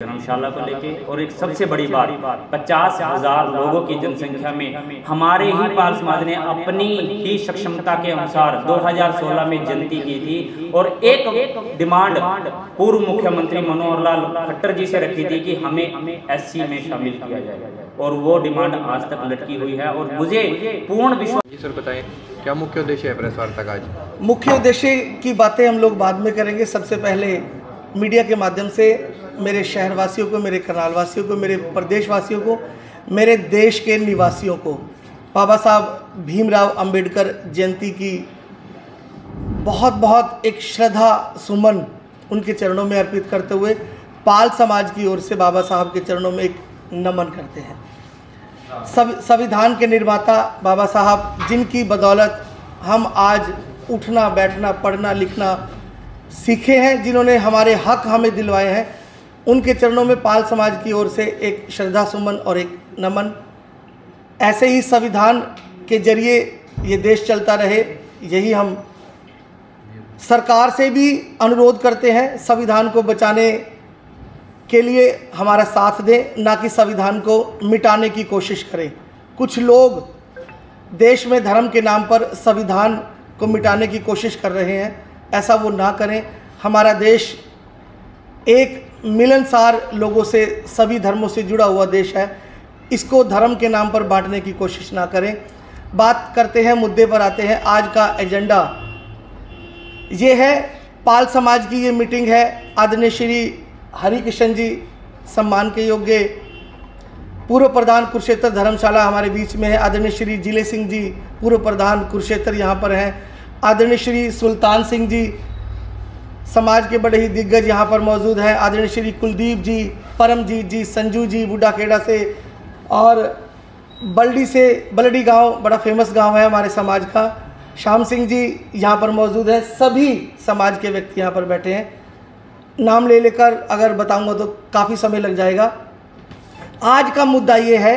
धर्मशाला को लेके। और एक सबसे बड़ी बात, 50,000 लोगों की जनसंख्या में हमारे ही पाल समाज ने अपनी ही सक्षमता के अनुसार 2016 में जयंती की थी और एक डिमांड पूर्व मुख्यमंत्री मनोहर लाल खट्टर जी से रखी थी कि हमें एससी में शामिल किया जाए, और वो डिमांड आज तक लटकी हुई है। और मुझे पूर्ण विश्वास। जी सर, बताएं क्या मुख्य उद्देश्य है प्रेस वार्ता का आज? मुख्य उद्देश्य की बातें हम लोग बाद में करेंगे। सबसे पहले मीडिया के माध्यम से मेरे शहरवासियों को, मेरे करनाल वासियों को, मेरे प्रदेशवासियों को, मेरे देश के निवासियों को बाबा साहब भीमराव अंबेडकर जयंती की बहुत बहुत एक श्रद्धा सुमन उनके चरणों में अर्पित करते हुए पाल समाज की ओर से बाबा साहब के चरणों में एक नमन करते हैं। संविधान के निर्माता बाबा साहब, जिनकी बदौलत हम आज उठना, बैठना, पढ़ना, लिखना सीखे हैं, जिन्होंने हमारे हक हमें दिलवाए हैं, उनके चरणों में पाल समाज की ओर से एक श्रद्धा सुमन और एक नमन। ऐसे ही संविधान के जरिए ये देश चलता रहे, यही हम सरकार से भी अनुरोध करते हैं। संविधान को बचाने के लिए हमारा साथ दें, ना कि संविधान को मिटाने की कोशिश करें। कुछ लोग देश में धर्म के नाम पर संविधान को मिटाने की कोशिश कर रहे हैं, ऐसा वो ना करें। हमारा देश एक मिलनसार लोगों से, सभी धर्मों से जुड़ा हुआ देश है, इसको धर्म के नाम पर बांटने की कोशिश ना करें। बात करते हैं, मुद्दे पर आते हैं। आज का एजेंडा ये है, पाल समाज की ये मीटिंग है। आदरणीय श्री हरिकृष्ण जी, सम्मान के योग्य पूर्व प्रधान कुरुक्षेत्र धर्मशाला हमारे बीच में है। आदरणीय श्री जिले सिंह जी, पूर्व प्रधान कुरुक्षेत्र यहाँ पर हैं। आदरणीय श्री सुल्तान सिंह जी, समाज के बड़े ही दिग्गज यहाँ पर मौजूद हैं। आदरणीय श्री कुलदीप जी, परमजीत जी, संजू जी बूढ़ाखेड़ा से, और बल्डी से, बलडी गांव बड़ा फेमस गांव है हमारे समाज का, श्याम सिंह जी यहाँ पर मौजूद है। सभी समाज के व्यक्ति यहाँ पर बैठे हैं। नाम ले लेकर अगर बताऊंगा तो काफ़ी समय लग जाएगा। आज का मुद्दा ये है,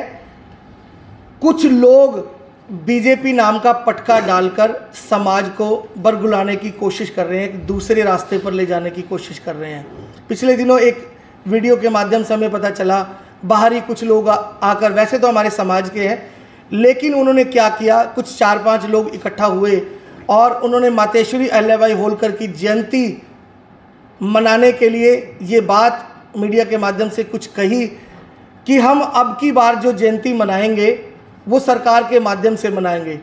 कुछ लोग बीजेपी नाम का पटका डालकर समाज को बरगुलाने की कोशिश कर रहे हैं, दूसरे रास्ते पर ले जाने की कोशिश कर रहे हैं। पिछले दिनों एक वीडियो के माध्यम से हमें पता चला, बाहरी कुछ लोग आकर, वैसे तो हमारे समाज के हैं, लेकिन उन्होंने क्या किया, कुछ 4-5 लोग इकट्ठा हुए और उन्होंने मातेश्वरी अहिल्याबाई होलकर की जयंती मनाने के लिए ये बात मीडिया के माध्यम से कुछ कही कि हम अब की बार जो जयंती मनाएंगे वो सरकार के माध्यम से मनाएंगे।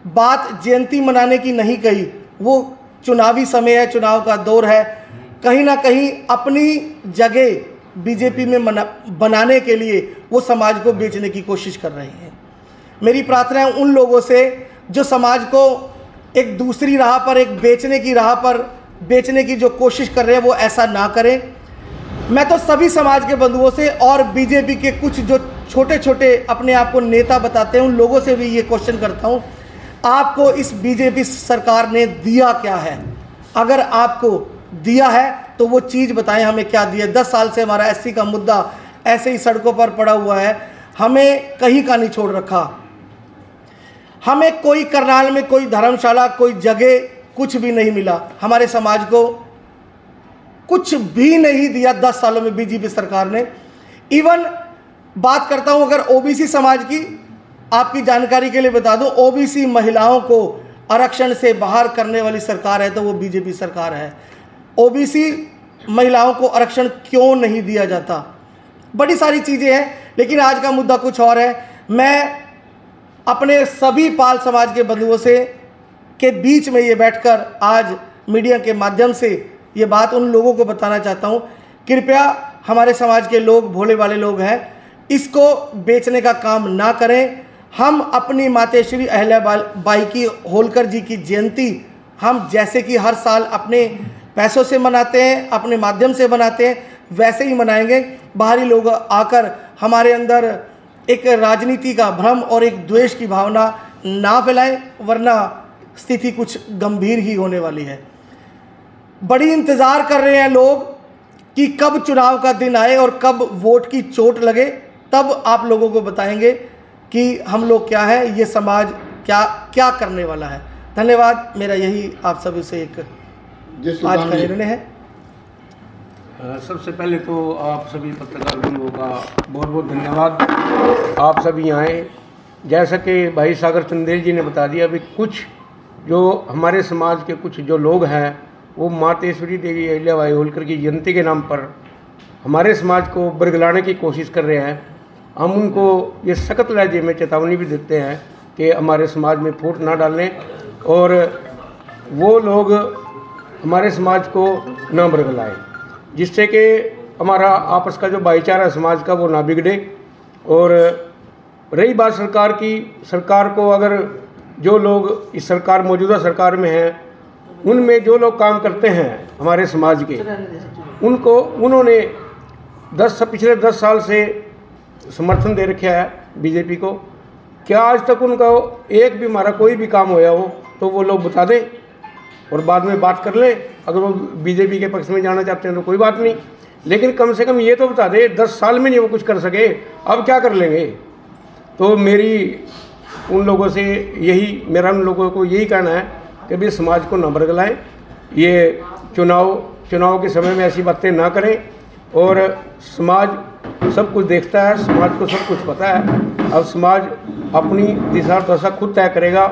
बात जयंती मनाने की नहीं कही, वो चुनावी समय है, चुनाव का दौर है, कहीं ना कहीं अपनी जगह बीजेपी में बनाने के लिए वो समाज को बेचने की कोशिश कर रहे हैं। मेरी प्रार्थना है उन लोगों से जो समाज को एक दूसरी राह पर, एक बेचने की राह पर बेचने की जो कोशिश कर रहे हैं, वो ऐसा ना करें। मैं तो सभी समाज के बंधुओं से और बीजेपी के कुछ जो छोटे छोटे अपने आप को नेता बताते हैं, उन लोगों से भी ये क्वेश्चन करता हूँ, आपको इस बीजेपी सरकार ने दिया क्या है? अगर आपको दिया है तो वो चीज़ बताएं हमें, क्या दिया। 10 साल से हमारा एससी का मुद्दा ऐसे ही सड़कों पर पड़ा हुआ है, हमें कहीं का नहीं छोड़ रखा। हमें कोई करनाल में कोई धर्मशाला, कोई जगह, कुछ भी नहीं मिला। हमारे समाज को कुछ भी नहीं दिया 10 सालों में बीजेपी सरकार ने। इवन बात करता हूं, अगर ओबीसी समाज की, आपकी जानकारी के लिए बता दूं, ओबीसी महिलाओं को आरक्षण से बाहर करने वाली सरकार है तो वो बीजेपी सरकार है। ओबीसी महिलाओं को आरक्षण क्यों नहीं दिया जाता? बड़ी सारी चीज़ें हैं, लेकिन आज का मुद्दा कुछ और है। मैं अपने सभी पाल समाज के बंधुओं से के बीच में ये बैठकर आज मीडिया के माध्यम से ये बात उन लोगों को बताना चाहता हूँ, कृपया हमारे समाज के लोग, भोले वाले लोग हैं, इसको बेचने का काम ना करें। हम अपनी मातेश्वरी अहिल्याबाई की होलकर जी की जयंती हम जैसे कि हर साल अपने पैसों से मनाते हैं, अपने माध्यम से मनाते हैं, वैसे ही मनाएंगे। बाहरी लोग आकर हमारे अंदर एक राजनीति का भ्रम और एक द्वेष की भावना ना फैलाएं, वरना स्थिति कुछ गंभीर ही होने वाली है। बड़ी इंतज़ार कर रहे हैं लोग कि कब चुनाव का दिन आए और कब वोट की चोट लगे, तब आप लोगों को बताएंगे कि हम लोग क्या है, ये समाज क्या क्या करने वाला है। धन्यवाद। मेरा यही आप सभी से एक आज का निर्णय है। सबसे पहले तो आप सभी पत्रकार बंधुओं का बहुत बहुत धन्यवाद, आप सभी आए। जैसा कि भाई सागर चंदेल जी ने बता दिया, अभी कुछ जो हमारे समाज के कुछ जो लोग हैं वो मातेश्वरी देवी अहिल्याबाई होलकर की जयंती के नाम पर हमारे समाज को बरगलाने की कोशिश कर रहे हैं। हम उनको ये सख्त लहजे में चेतावनी भी देते हैं कि हमारे समाज में फूट ना डालें और वो लोग हमारे समाज को ना बरगलाएं, जिससे कि हमारा आपस का जो भाईचारा समाज का वो ना बिगड़े। और रही बात सरकार की, सरकार को अगर जो लोग इस सरकार मौजूदा सरकार में हैं, उनमें जो लोग काम करते हैं हमारे समाज के, उनको उन्होंने पिछले 10 साल से समर्थन दे रखा है बीजेपी को। क्या आज तक उनका एक भी हमारा कोई भी काम होया हो तो वो लोग बता दें और बाद में बात कर लें। अगर वो बीजेपी के पक्ष में जाना चाहते हैं तो कोई बात नहीं, लेकिन कम से कम ये तो बता दें 10 साल में नहीं वो कुछ कर सके, अब क्या कर लेंगे। तो मेरा उन लोगों को यही कहना है कि भी समाज को न बरगलाएं, ये चुनाव के समय में ऐसी बातें ना करें। और समाज सब कुछ देखता है, समाज को सब कुछ पता है। अब समाज अपनी दिशा दशा खुद तय करेगा।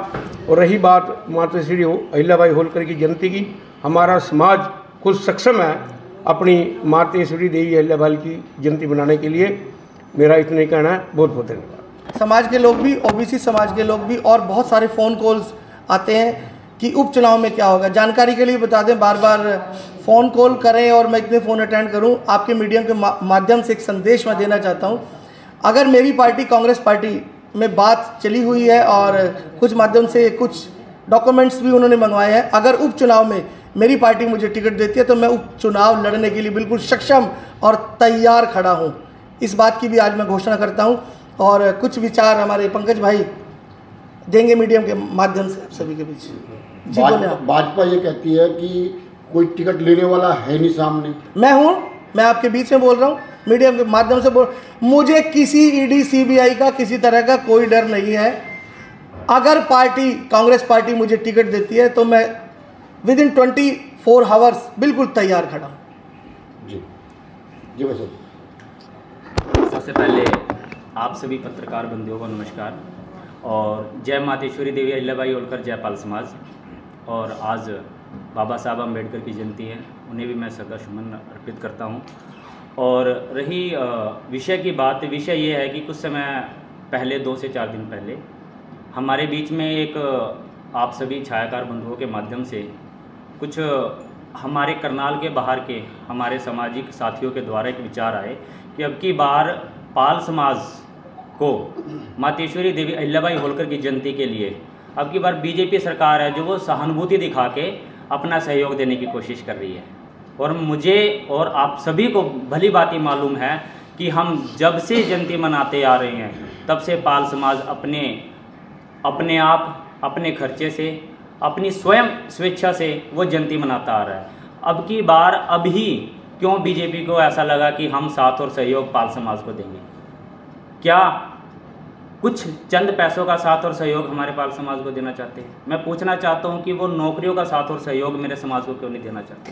और रही बात माताश्री अहिल्याबाई होलकर की जयंती की, हमारा समाज खुद सक्षम है अपनी माताश्री देवी अहिल्याबाई की जयंती बनाने के लिए। मेरा इतना ही कहना है। बहुत बहुत धन्यवाद। समाज के लोग भी, ओबीसी समाज के लोग भी, और बहुत सारे फ़ोन कॉल्स आते हैं कि उपचुनाव में क्या होगा। जानकारी के लिए बता दें, बार बार फ़ोन कॉल करें और मैं इतने फ़ोन अटेंड करूं, आपके मीडियम के माध्यम से एक संदेश मैं देना चाहता हूं। अगर मेरी पार्टी कांग्रेस पार्टी में बात चली हुई है और कुछ माध्यम से कुछ डॉक्यूमेंट्स भी उन्होंने मंगवाए हैं, अगर उपचुनाव में मेरी पार्टी मुझे टिकट देती है तो मैं उपचुनाव लड़ने के लिए बिल्कुल सक्षम और तैयार खड़ा हूँ। इस बात की भी आज मैं घोषणा करता हूँ। और कुछ विचार हमारे पंकज भाई देंगे मीडियम के माध्यम से सभी के बीच। जी बोले आप। भाजपा ये कहती है कि कोई टिकट लेने वाला है नहीं सामने। मैं हूँ, मैं आपके बीच में बोल रहा हूँ, मीडियम के माध्यम से मुझे किसी ईडी सीबीआई का किसी तरह का कोई डर नहीं है। अगर पार्टी कांग्रेस पार्टी मुझे टिकट देती है तो मैं विदिन 24 आवर्स बिल्कुल तैयार खड़ा हूँ। जी भाई साहब। सबसे पहले आप सभी पत्रकार बंधुओं को नमस्कार और जय मातेश्वरी देवी अहिल्याबाई होलकर जयपाल समाज। और आज बाबा साहब अम्बेडकर की जयंती है, उन्हें भी मैं श्रद्धासुमन अर्पित करता हूं। और रही विषय की बात, विषय ये है कि कुछ समय पहले 2 से 4 दिन पहले हमारे बीच में एक आप सभी छायाकार बंधुओं के माध्यम से कुछ हमारे करनाल के बाहर के हमारे सामाजिक साथियों के द्वारा एक विचार आए कि अब की बार पाल समाज को मातेश्वरी देवी अहिल्याबाई होलकर की जयंती के लिए अब की बार बीजेपी सरकार है जो वो सहानुभूति दिखा के अपना सहयोग देने की कोशिश कर रही है। और मुझे और आप सभी को भली बात मालूम है कि हम जब से जयंती मनाते आ रहे हैं तब से पाल समाज अपने आप अपने खर्चे से अपनी स्वयं स्वेच्छा से वो जयंती मनाता आ रहा है। अब की बार अभी क्यों बीजेपी को ऐसा लगा कि हम साथ और सहयोग पाल समाज को देंगे? क्या कुछ चंद पैसों का साथ और सहयोग हमारे पाल समाज को देना चाहते हैं? मैं पूछना चाहता हूं कि वो नौकरियों का साथ और सहयोग मेरे समाज को क्यों नहीं देना चाहते?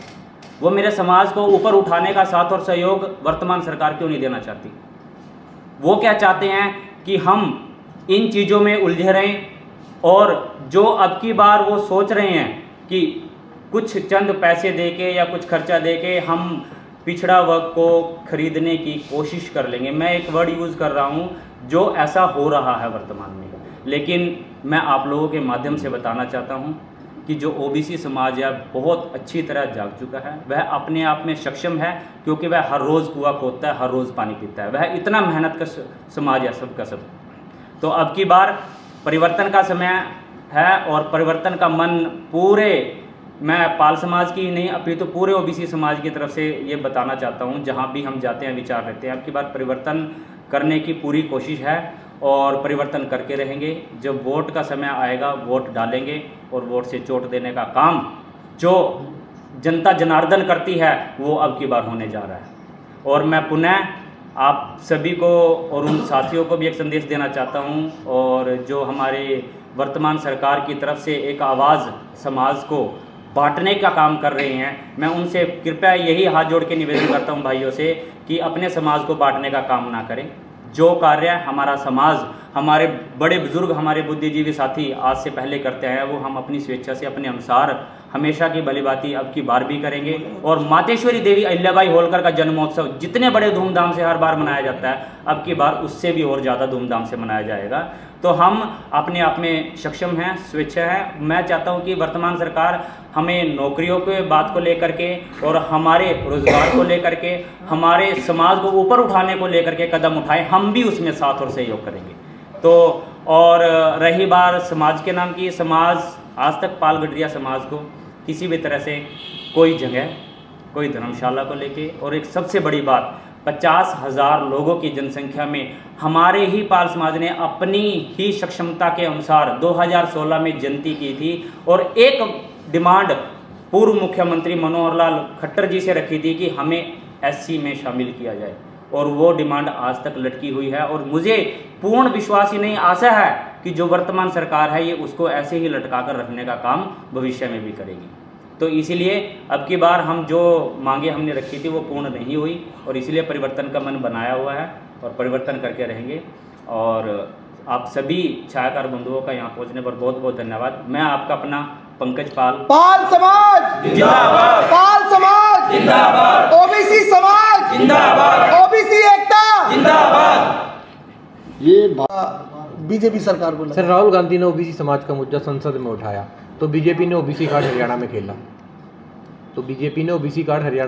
वो मेरे समाज को ऊपर उठाने का साथ और सहयोग वर्तमान सरकार क्यों नहीं देना चाहती? वो क्या चाहते हैं कि हम इन चीज़ों में उलझे रहें और जो अब की बार वो सोच रहे हैं कि कुछ चंद पैसे देके या कुछ खर्चा देके हम पिछड़ा वर्ग को खरीदने की कोशिश कर लेंगे। मैं एक वर्ड यूज़ कर रहा हूँ जो ऐसा हो रहा है वर्तमान में। लेकिन मैं आप लोगों के माध्यम से बताना चाहता हूँ कि जो ओबीसी समाज है बहुत अच्छी तरह जाग चुका है। वह अपने आप में सक्षम है क्योंकि वह हर रोज़ कुआं खोदता है, हर रोज़ पानी पीता है। वह इतना मेहनत का समाज है सबका सब। तो अब की बार परिवर्तन का समय है और परिवर्तन का मन पूरे, मैं पाल समाज की नहीं अभी तो पूरे ओबीसी समाज की तरफ से ये बताना चाहता हूँ। जहाँ भी हम जाते हैं विचार रहते हैं, अब की बार परिवर्तन करने की पूरी कोशिश है और परिवर्तन करके रहेंगे। जब वोट का समय आएगा वोट डालेंगे और वोट से चोट देने का काम जो जनता जनार्दन करती है वो अब की बार होने जा रहा है। और मैं पुनः आप सभी को और उन साथियों को भी एक संदेश देना चाहता हूं और जो हमारे वर्तमान सरकार की तरफ से एक आवाज़ समाज को बांटने का काम कर रहे हैं। मैं उनसे कृपया यही हाथ जोड़ के निवेदन करता हूं भाइयों से कि अपने समाज को बांटने का काम ना करें। जो कार्य हमारा समाज, हमारे बड़े बुजुर्ग, हमारे बुद्धिजीवी साथी आज से पहले करते हैं, वो हम अपनी स्वेच्छा से अपने अनुसार हमेशा की भलीभांति अब की बार भी करेंगे। और मातेश्वरी देवी अहिल्याबाई होलकर का जन्मोत्सव जितने बड़े धूमधाम से हर बार मनाया जाता है, अब की बार उससे भी और ज़्यादा धूमधाम से मनाया जाएगा। तो हम अपने आप में सक्षम हैं, स्वेच्छा है। मैं चाहता हूं कि वर्तमान सरकार हमें नौकरियों के बात को लेकर के और हमारे रोजगार को लेकर के, हमारे समाज को ऊपर उठाने को लेकर के कदम उठाए, हम भी उसमें साथ और सहयोग करेंगे। तो और रही बात समाज के नाम की, समाज आज तक पाल गडरिया समाज को किसी भी तरह से कोई जगह, कोई धर्मशाला को लेके, और एक सबसे बड़ी बात 50,000 लोगों की जनसंख्या में हमारे ही पाल समाज ने अपनी ही सक्षमता के अनुसार 2016 में जयंती की थी और एक डिमांड पूर्व मुख्यमंत्री मनोहर लाल खट्टर जी से रखी थी कि हमें एससी में शामिल किया जाए, और वो डिमांड आज तक लटकी हुई है। और मुझे पूर्ण विश्वास ही नहीं, आशा है कि जो वर्तमान सरकार है ये उसको ऐसे ही लटका कर रखने का काम भविष्य में भी करेगी। तो इसीलिए अब की बार हम जो मांगे हमने रखी थी वो पूर्ण नहीं हुई, और इसीलिए परिवर्तन का मन बनाया हुआ है और परिवर्तन करके रहेंगे। और आप सभी छायाकार बंधुओं का यहाँ पहुँचने पर बहुत बहुत धन्यवाद। मैं आपका अपना पंकज पाल। पाल समाज जिंदाबाद, पाल समाज जिंदाबाद, ओबीसी समाज जिंदाबाद, ओबीसी एकता जिंदाबाद। ये बीजेपी सरकार को लगा। सर, राहुल गांधी ने ओबीसी समाज का मुद्दा संसद में उठाया, तो बीजेपी ने ओबीसी कार्ड हरियाणा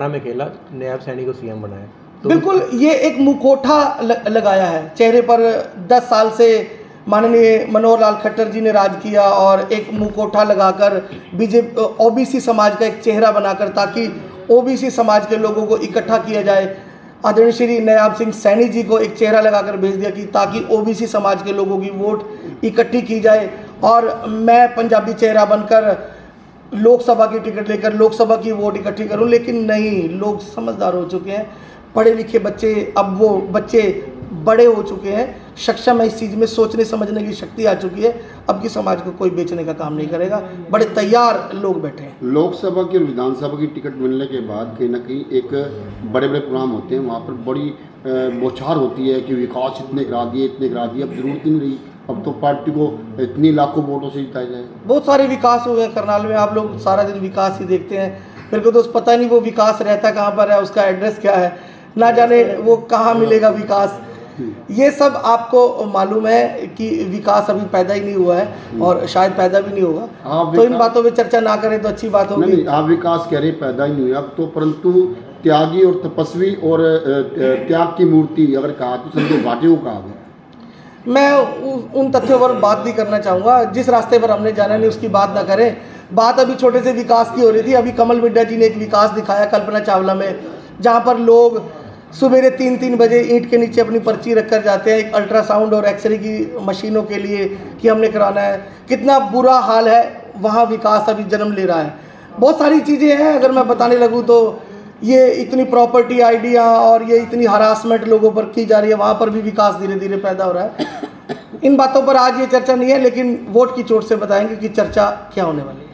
में खेला, नायब सैनी को सीएम बनाया। तो बिल्कुल, ये एक मुखौटा लगाया है चेहरे पर। 10 साल से माननीय मनोहर लाल खट्टर जी ने राज किया, और एक मुखौटा लगाकर बीजेपी ओबीसी समाज का एक चेहरा बनाकर, ताकि ओबीसी समाज के लोगों को इकट्ठा किया जाए। आदरणीय श्री नायब सिंह सैनी जी को एक चेहरा लगाकर भेज दिया कि ताकि ओबीसी समाज के लोगों की वोट इकट्ठी की जाए, और मैं पंजाबी चेहरा बनकर लोकसभा की टिकट लेकर लोकसभा की वोट इकट्ठी करूं। लेकिन नहीं, लोग समझदार हो चुके हैं, पढ़े लिखे बच्चे, अब वो बच्चे बड़े हो चुके हैं, सक्षम है इस चीज़ में, सोचने समझने की शक्ति आ चुकी है। अब की समाज को कोई बेचने का काम नहीं करेगा, बड़े तैयार लोग बैठे हैं। लोकसभा की और विधानसभा की टिकट मिलने के बाद कहीं ना कहीं एक बड़े बड़े प्रोग्राम होते हैं, वहाँ पर बड़ी बौछार होती है कि विकास इतने करा दिए। अब जरूरत ही नहीं रही, अब तो पार्टी को इतनी लाखों वोटों से जिताया जाएगा। बहुत सारे विकास हुए हैं करनाल में, आप लोग सारा दिन विकास ही देखते हैं। मेरे को तो पता नहीं वो विकास रहता कहाँ पर है, उसका एड्रेस क्या है, ना जाने वो कहाँ मिलेगा विकास। ये सब आपको मालूम है कि विकास अभी पैदा ही नहीं हुआ है, और शायद पैदा भी नहीं होगा। तो इन बातों पे चर्चा ना करें तो अच्छी बात होगी। नहीं, आप विकास कह रहे पैदा ही नहीं हुआ अब तो, परंतु त्यागी और तपस्वी और त्याग की मूर्ति अगर कहा तो संजय भाटी को कहा गया। मैं उन तथ्यों पर बात भी करना चाहूँगा। जिस रास्ते पर हमने जाना नहीं उसकी बात ना करें। बात अभी छोटे से विकास की हो रही थी। अभी कमल मिड्डा जी ने एक विकास दिखाया कल्पना चावला में, जहाँ पर लोग सुबह 3-3 बजे ईंट के नीचे अपनी पर्ची रख कर जाते हैं, एक अल्ट्रासाउंड और एक्सरे की मशीनों के लिए कि हमने कराना है। कितना बुरा हाल है, वहाँ विकास अभी जन्म ले रहा है। बहुत सारी चीज़ें हैं, अगर मैं बताने लगूँ तो ये इतनी प्रॉपर्टी आइडिया और ये इतनी हरासमेंट लोगों पर की जा रही है, वहाँ पर भी विकास धीरे धीरे पैदा हो रहा है। इन बातों पर आज ये चर्चा नहीं है, लेकिन वोट की चोट से बताएंगे कि चर्चा क्या होने वाली है।